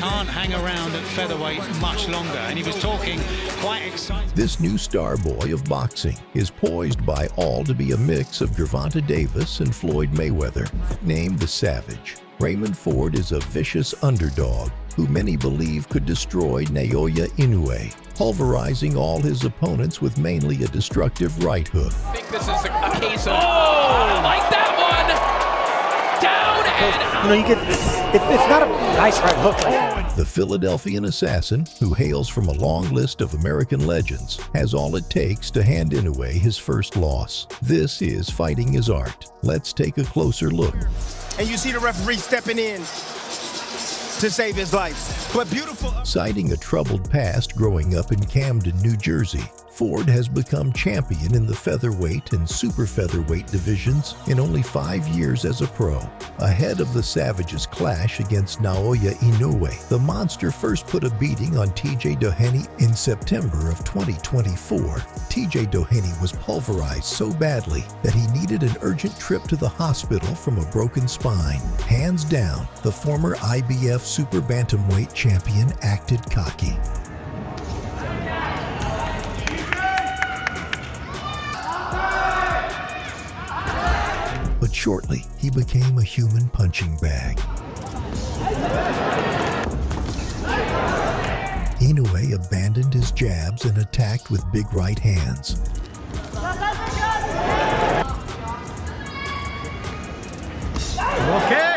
can't hang around at featherweight much longer, and he was talking quite excited. This new star boy of boxing is poised by all to be a mix of Gervonta Davis and Floyd Mayweather. Named the Savage, Raymond Ford is a vicious underdog who many believe could destroy Naoya Inoue, pulverizing all his opponents with mainly a destructive right hook. I think this is a case of, I don't like that one! Down and out! You know, you get, it's not a nice right hook like that. The Philadelphian assassin, who hails from a long list of American legends, has all it takes to hand Inoue his first loss. This is Fighting His Art. Let's take a closer look. And you see the referee stepping in to save his life. But beautiful. Citing a troubled past growing up in Camden, New Jersey, Ford has become champion in the featherweight and super featherweight divisions in only 5 years as a pro. Ahead of the Savage's clash against Naoya Inoue, the monster first put a beating on TJ Dohaney in September of 2024. TJ Dohaney was pulverized so badly that he needed an urgent trip to the hospital from a broken spine. Hands down, the former IBF super bantamweight champion acted cocky. But shortly, he became a human punching bag. Inoue abandoned his jabs and attacked with big right hands. Okay.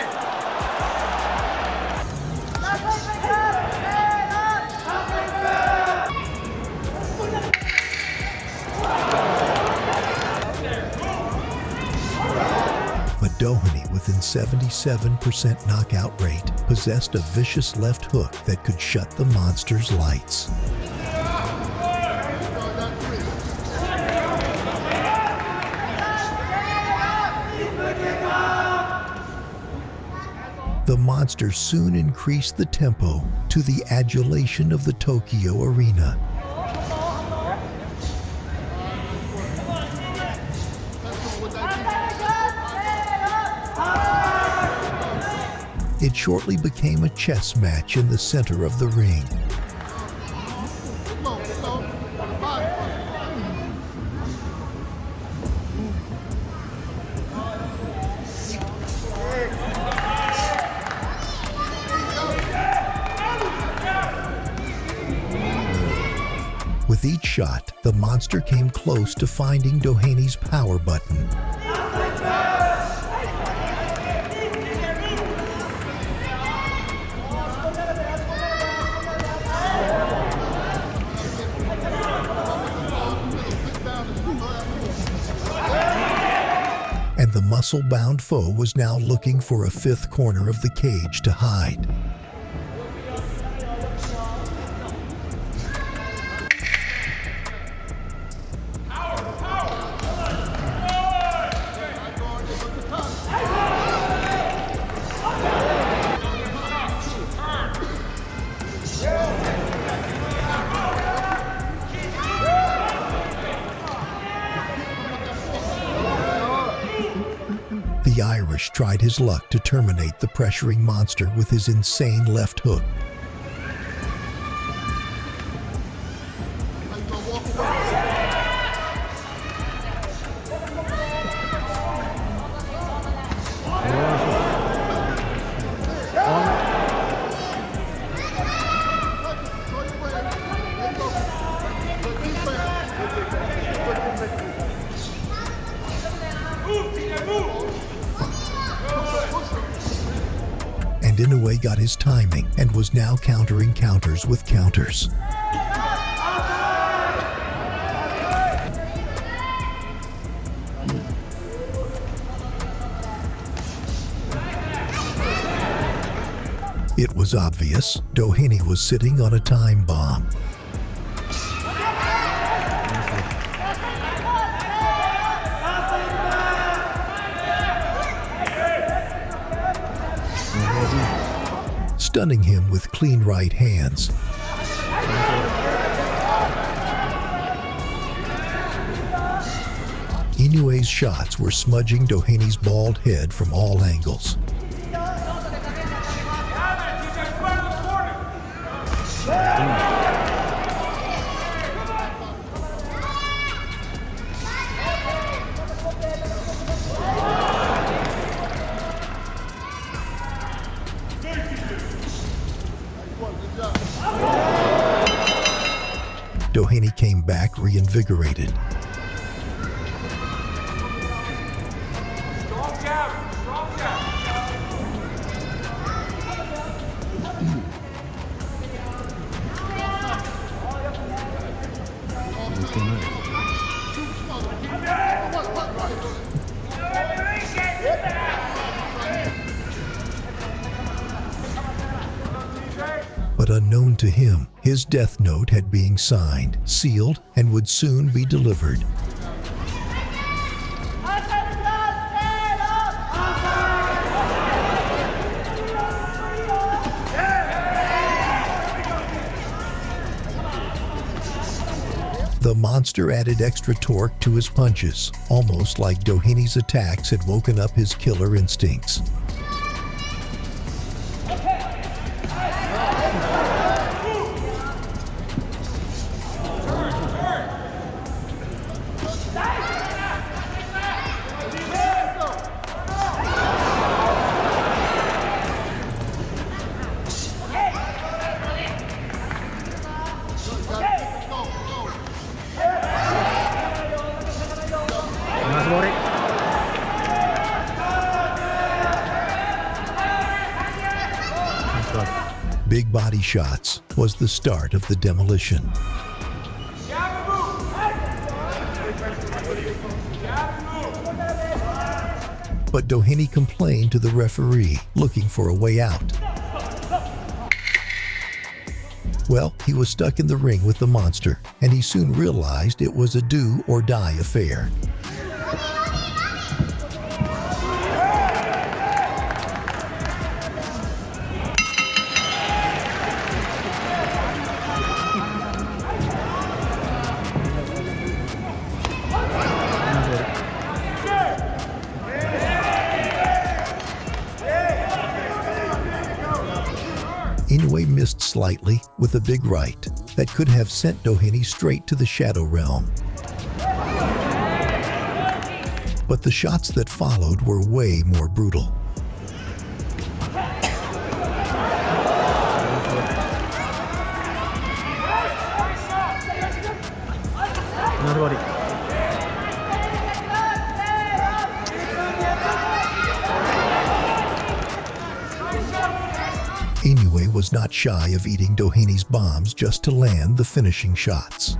But Dohaney, within 77% knockout rate, possessed a vicious left hook that could shut the monster's lights. The monster soon increased the tempo to the adulation of the Tokyo arena. It shortly became a chess match in the center of the ring. With each shot, the monster came close to finding Dohaney's power button. And the muscle-bound foe was now looking for a fifth corner of the cage to hide. The Irish tried his luck to terminate the pressuring monster with his insane left hook. And Inoue got his timing and was now countering counters with counters. It was obvious Dohaney was sitting on a time bomb. Stunning him with clean right hands. Inoue's shots were smudging Dohaney's bald head from all angles. Dohaney came back reinvigorated. But unknown to him, his death note had been signed, sealed, and would soon be delivered. The monster added extra torque to his punches, almost like Dohaney's attacks had woken up his killer instincts. Big body shots was the start of the demolition. But Dohaney complained to the referee, looking for a way out. Well, he was stuck in the ring with the monster, and he soon realized it was a do or die affair. Inoue missed slightly with a big right that could have sent Dohaney straight to the Shadow Realm. But the shots that followed were way more brutal. Inoue was not shy of eating Dohaney's bombs just to land the finishing shots.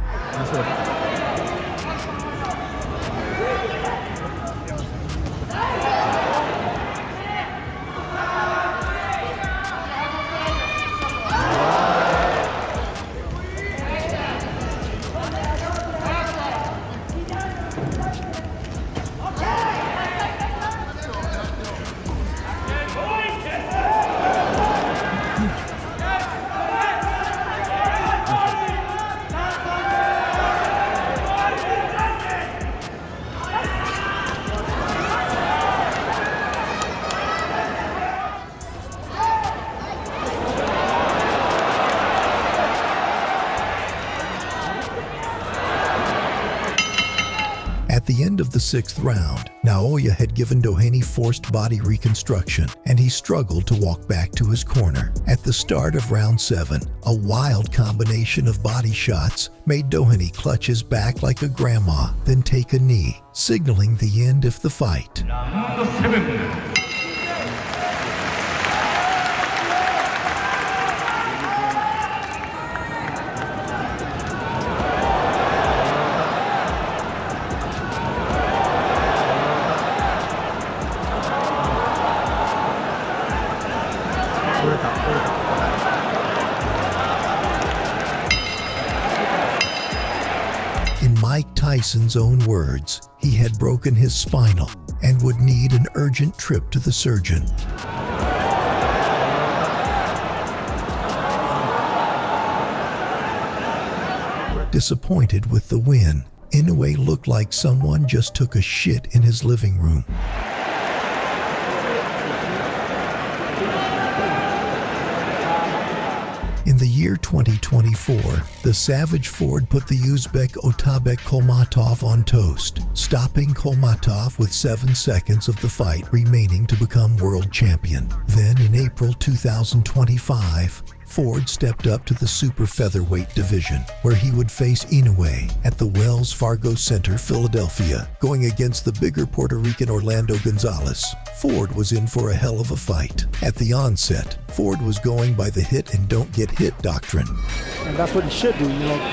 At the end of the 6th round, Naoya had given Dohaney forced body reconstruction, and he struggled to walk back to his corner. At the start of round 7, a wild combination of body shots made Dohaney clutch his back like a grandma, then take a knee, signaling the end of the fight. In Mike Tyson's own words, he had broken his spinal and would need an urgent trip to the surgeon. Disappointed with the win, Inoue looked like someone just took a shit in his living room. In the year 2024, the Savage Ford put the Uzbek Otabek Kolmatov on toast, stopping Kolmatov with 7 seconds of the fight remaining to become world champion. Then in April 2025, Ford stepped up to the super featherweight division, where he would face Inoue at the Wells Fargo Center, Philadelphia, going against the bigger Puerto Rican Orlando Gonzalez. Ford was in for a hell of a fight. At the onset, Ford was going by the hit and don't get hit doctrine. And that's what he should do,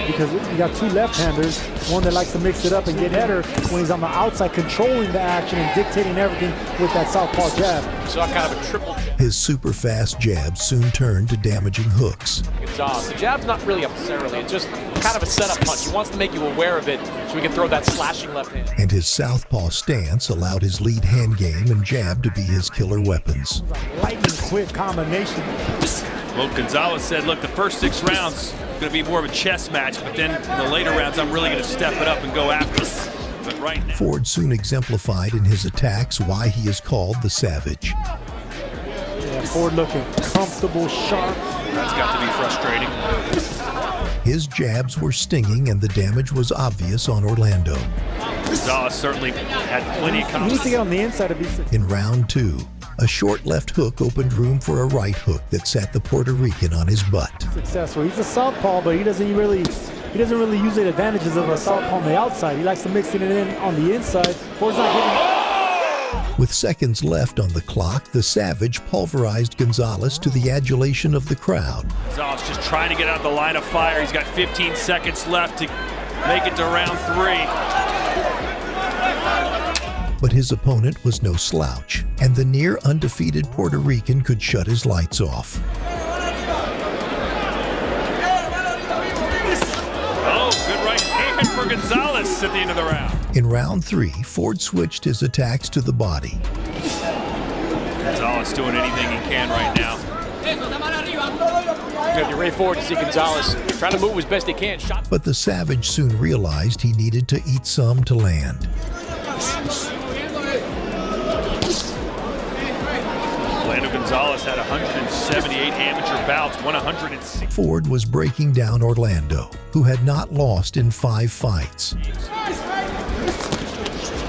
because you got two left-handers, one that likes to mix it up and get header when he's on the outside, controlling the action and dictating everything with that southpaw jab. So kind of a triple jab. His super fast jabs soon turned to damaging hooks. The jab's not really necessarily, it's just kind of a setup punch. He wants to make you aware of it so he can throw that slashing left hand. And his southpaw stance allowed his lead hand game and jab to be his killer weapons. Lightning quick combination. Well, Gonzalez said, look, the first 6 rounds going to be more of a chess match, but then in the later rounds, I'm really going to step it up and go after it. But right now, Ford soon exemplified in his attacks why he is called the Savage. Yeah, Ford looking comfortable, sharp. That's got to be frustrating. His jabs were stinging and the damage was obvious on Orlando. Gonzalez certainly had plenty of He confidence. needs to get on the inside of these. In round 2, a short left hook opened room for a right hook that sat the Puerto Rican on his butt. Successful. He's a southpaw, but he doesn't really use the advantages of a southpaw on the outside. He likes to mix it in on the inside. Ford's not getting. With seconds left on the clock, the Savage pulverized Gonzalez to the adulation of the crowd. Gonzalez just trying to get out of the line of fire. He's got 15 seconds left to make it to round 3. But his opponent was no slouch, and the near undefeated Puerto Rican could shut his lights off. Oh, good right hand for Gonzalez at the end of the round. In round 3, Ford switched his attacks to the body. Gonzalez doing anything he can right now. You're ready forward to see Gonzalez trying to move as best he can. Shot. But the Savage soon realized he needed to eat some to land. Orlando Gonzalez had 178 amateur bouts, won 106. Ford was breaking down Orlando, who had not lost in 5 fights.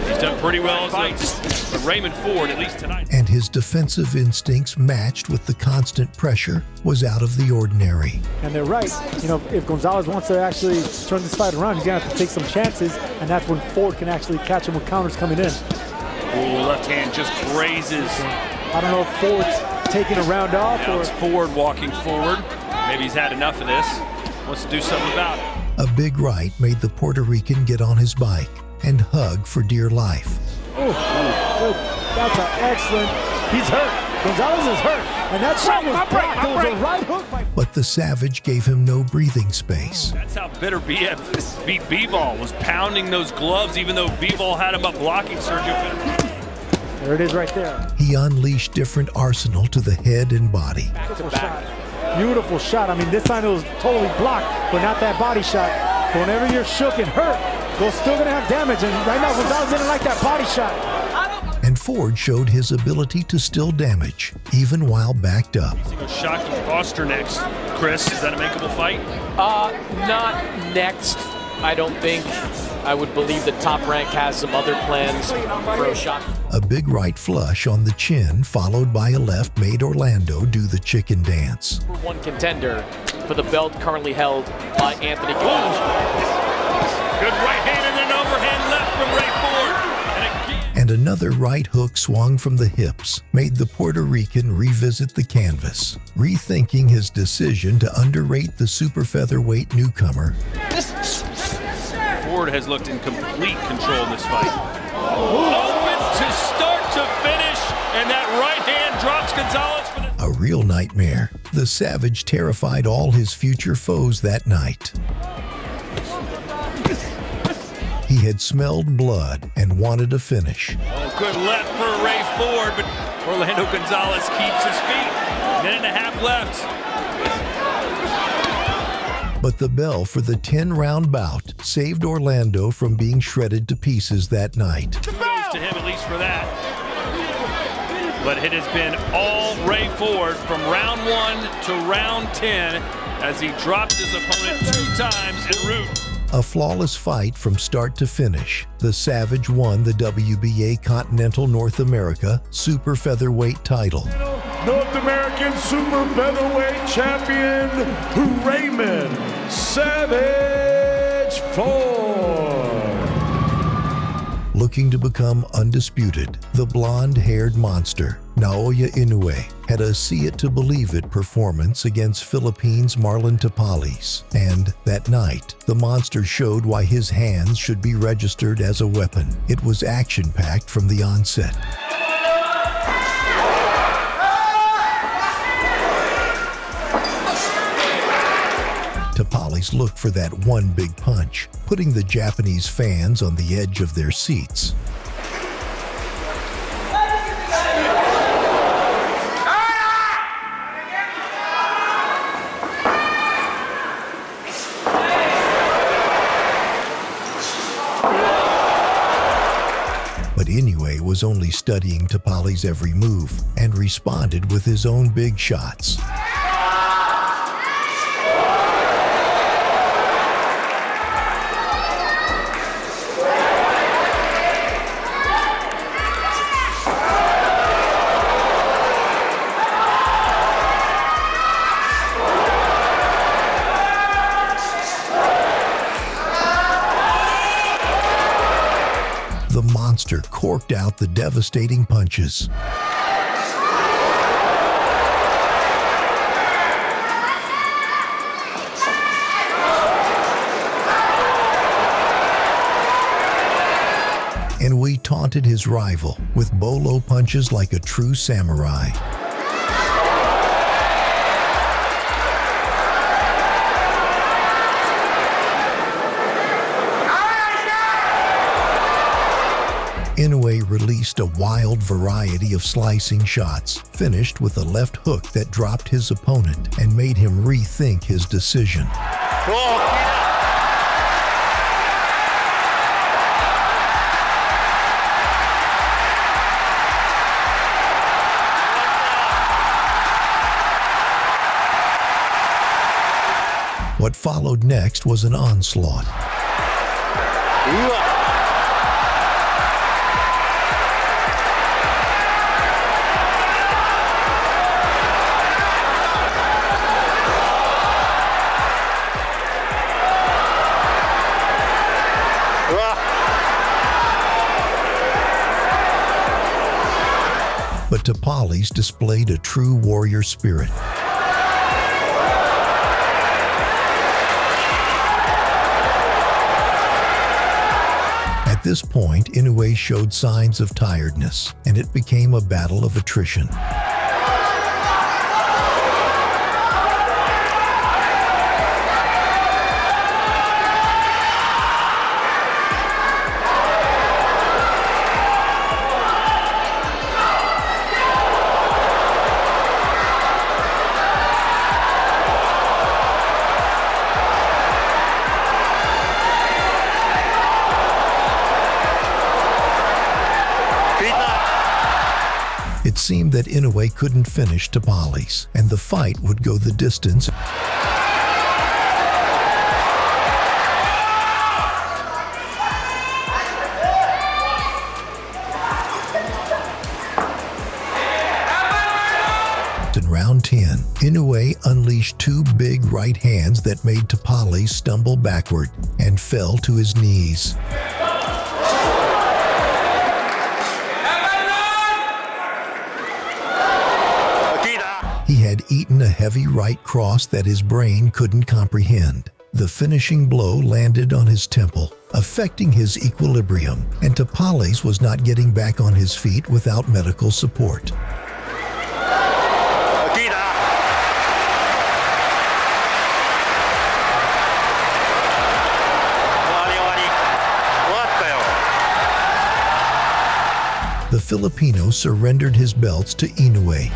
He's done pretty well in fights. But Raymond Ford, at least tonight. And his defensive instincts, matched with the constant pressure, was out of the ordinary. And they're right. If Gonzalez wants to actually turn this fight around, he's going to have to take some chances, and that's when Ford can actually catch him with counters coming in. Ooh, left hand just grazes. I don't know if Ford's taking a round off Now or it's Ford walking forward. Maybe he's had enough of this. Wants to do something about it. A big right made the Puerto Rican get on his bike and hug for dear life. good. That's an excellent. He's hurt. Gonzalez is hurt, and that shot was blocked. It was a right hook by. But the Savage gave him no breathing space. That's how bitter BF beat B-Ball, was pounding those gloves even though B-Ball had him up blocking Sergio. There it is right there. He unleashed different arsenal to the head and body. Beautiful shot. Beautiful shot. I mean, this time it was totally blocked, but not that body shot. But whenever you're shook and hurt, they're still going to have damage. And right now, Gonzalez didn't like that body shot. And Ford showed his ability to still damage, even while backed up. Shocky Foster next. Chris, is that a makeable fight? Not next, I don't think. I would believe that Top Rank has some other plans for a shot. A big right flush on the chin, followed by a left, made Orlando do the chicken dance. Number 1 contender for the belt currently held by Anthony Gonzalez. Good right hand and then overhand left from Ray Ford. And again. And another right hook swung from the hips made the Puerto Rican revisit the canvas, rethinking his decision to underrate the super featherweight newcomer. Ford has looked in complete control in this fight. Open to start to finish, and that right hand drops Gonzalez for the... A real nightmare. The Savage terrified all his future foes that night. He had smelled blood and wanted a finish. Oh, good left for Ray Ford, but Orlando Gonzalez keeps his feet. Minute and a half left. But the bell for the 10-round bout saved Orlando from being shredded to pieces that night. Kudos to him, at least for that. But it has been all Ray Ford from round 1 to round 10 as he dropped his opponent 2 times en route. A flawless fight from start to finish. The Savage won the WBA Continental North America Super Featherweight title. North American Super Featherweight Champion, Raymond Savage Ford. Looking to become undisputed, the blonde-haired monster, Naoya Inoue, had a see-it-to-believe-it performance against Philippines' Marlon Tapales. And that night, the monster showed why his hands should be registered as a weapon. It was action-packed from the onset. Tapales looked for that one big punch, putting the Japanese fans on the edge of their seats. But Inoue was only studying Tapales' every move and responded with his own big shots. The monster corked out the devastating punches. Inoue taunted his rival with bolo punches like a true samurai. Inoue released a wild variety of slicing shots, finished with a left hook that dropped his opponent and made him rethink his decision. What followed next was an onslaught. But Tapales displayed a true warrior spirit. At this point, Inoue showed signs of tiredness, and it became a battle of attrition. It seemed that Inoue couldn't finish Tapales, and the fight would go the distance. In round 10, Inoue unleashed two big right hands that made Tapales stumble backward and fell to his knees. He had eaten a heavy right cross that his brain couldn't comprehend. The finishing blow landed on his temple, affecting his equilibrium, and Tapales was not getting back on his feet without medical support. The Filipino surrendered his belts to Inoue.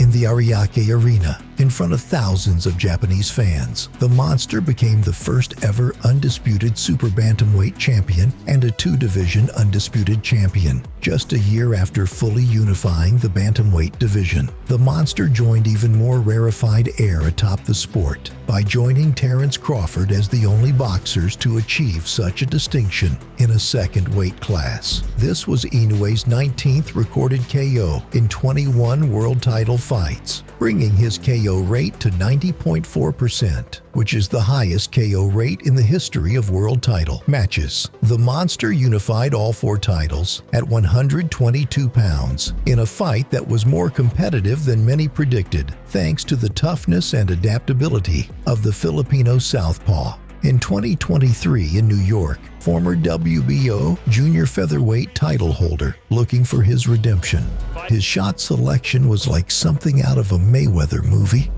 In the Ariake Arena, in front of thousands of Japanese fans. The Monster became the first ever undisputed super bantamweight champion and a two-division undisputed champion, just a year after fully unifying the bantamweight division. The Monster joined even more rarefied air atop the sport by joining Terrence Crawford as the only boxers to achieve such a distinction in a second weight class. This was Inoue's 19th recorded KO in 21 world title fights, bringing his KO rate to 90.4%, which is the highest KO rate in the history of world title matches. The Monster unified all 4 titles at 122 pounds in a fight that was more competitive than many predicted, thanks to the toughness and adaptability of the Filipino southpaw. In 2023 in New York, former WBO junior featherweight title holder looking for his redemption. His shot selection was like something out of a Mayweather movie.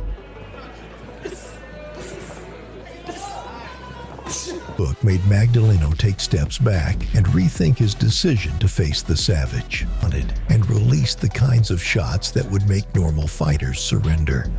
Hook made Magdaleno take steps back and rethink his decision to face the Savage, and release the kinds of shots that would make normal fighters surrender.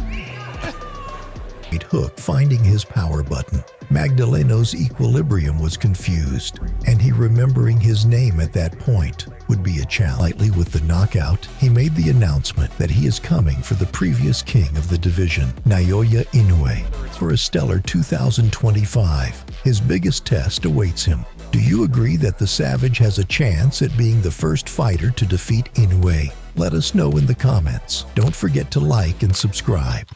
Hook finding his power button. Magdaleno's equilibrium was confused, and he remembering his name at that point would be a challenge. Lightly with the knockout, he made the announcement that he is coming for the previous king of the division, Naoya Inoue, for a stellar 2025. His biggest test awaits him. Do you agree that the Savage has a chance at being the first fighter to defeat Inoue? Let us know in the comments. Don't forget to like and subscribe.